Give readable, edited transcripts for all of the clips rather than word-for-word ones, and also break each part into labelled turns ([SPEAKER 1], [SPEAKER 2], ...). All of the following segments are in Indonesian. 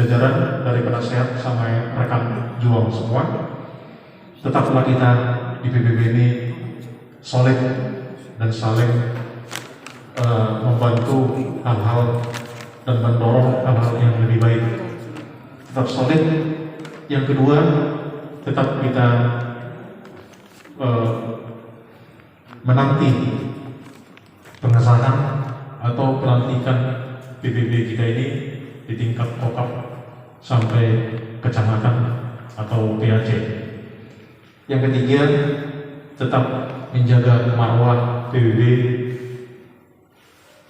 [SPEAKER 1] jajaran dari penasehat sampai rekan juang semua, tetaplah kita di PBB ini solid dan saling membantu hal-hal dan mendorong hal-hal yang lebih baik. Tetap solid. Yang kedua, tetap kita menanti pengesahan atau pelantikan PBB kita ini di tingkat kokap sampai kecamatan atau PAC. Yang ketiga, tetap menjaga marwah PBB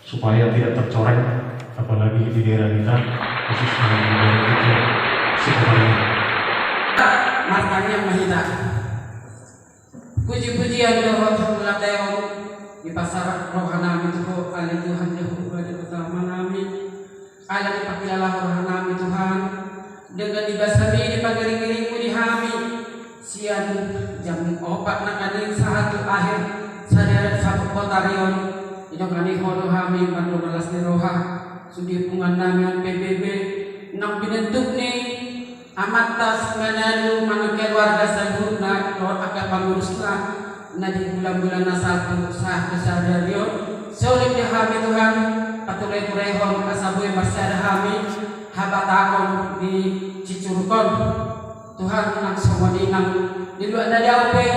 [SPEAKER 1] supaya tidak tercoreng, apalagi di daerah kita, khususnya di daerah itu Sukoharjo.
[SPEAKER 2] Martanya mahita. Puji-pujian doa semula tayo di pasar rohana itu alih Tuhan Yehuwa dan utama nami. Ala dipakilala rohana Tuhan dengan dibasami di pagaring-giringmu di hami. Sian jam 4 na kaning satu akhir sadar satu kotarion. Idong ani hono hami mandulas ni roha. Sudi pungan namin PBB nang binentuk ni amatas manalo mga keluarga sa na o akan pangurus na di bulan-bulan na satu sa kasadaryo. Sulit di kami Tuhan patuloy-turehon kasaboy masyada kami habatakon di Cicurukon. Tuhan nang sumoni nang diluan na daw pe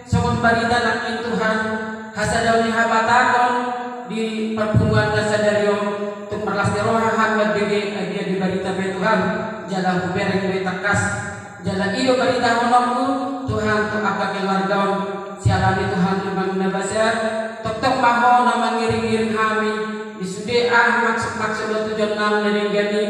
[SPEAKER 2] sumon barita ng Tuhan hasadaw ni habatakon di perpunguan kasadaryo tung merlas ni roha hanggang bigi dia di barita pe Tuhan jala hubereng we takas jala iyo barita honongku Tuhan tu apa keluargaon sialani Tuhan naman nabasa tok maho naman ngiring-ngiring kami disude maksud tujuan nam nenenggani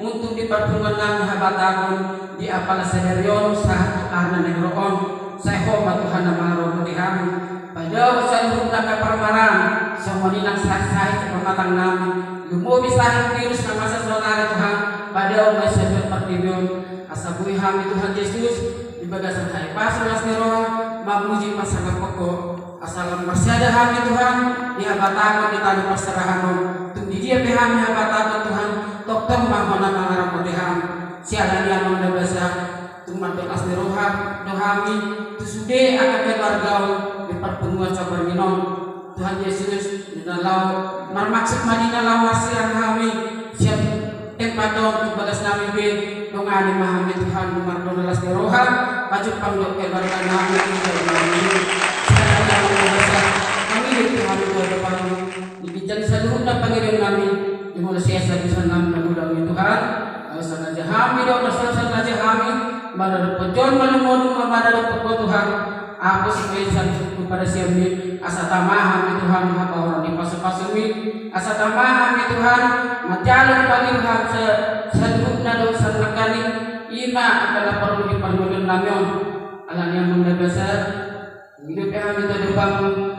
[SPEAKER 2] untuk di perpungan nam habatagon di apala sederyon sa ahna negroon sa homa Tuhan namaro di kami pada sa luhur na kaparmaran sa maninang sahih pematang namin lumubi sahih virus na masa sonare Tuhan pada umay sabat pertibyon asabuhi kami Tuhan Yesus di bagasan hai pasras ni roh mamuji masalah pokok asalam masyada kami Tuhan di habatagon di tali pasarahanon tung di dia kami habatagon Tuhan toktom mahona mangarap modeham sialan yang mendabasa tung mandokas ni roh dohami tusude akan keluarga di pertemuan sabar minon Tuhan Yesus di dalam marmaksud madina lawasian kami siap tempadong bagas namin bin nungani mahami Tuhan mardonalas ni roha maju pangdok keluarga namin di namin sekarang yang membasa mengirim Tuhan itu depan dibijan seluruh dan pengirim namin dimulai siasa di sana mengulangi Tuhan sengaja kami dok sengaja kami pada pejon malumodung pada Tuhan aku sebagai kepada siami asa tamahan Tuhan haba orang di pasal-pasal asa tamahan Tuhan majalan pagilham sa na do sa nakani ima adalah perlu dipanggil namin alam yang mendabasa hidup kami itu depan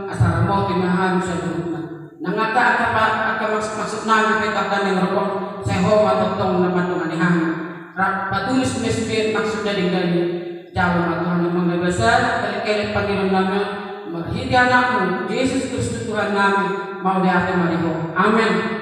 [SPEAKER 2] asal mau timahan sa dukna nangata akan maksud namin petakan yang rokok seho matotong naman tunganihan patulis mesbir maksud dari jauh Tuhan yang mendabasa kali-kali panggilan namin marhidi anakmu Yesus Kristus Tuhan namin mau diatur mariho amin.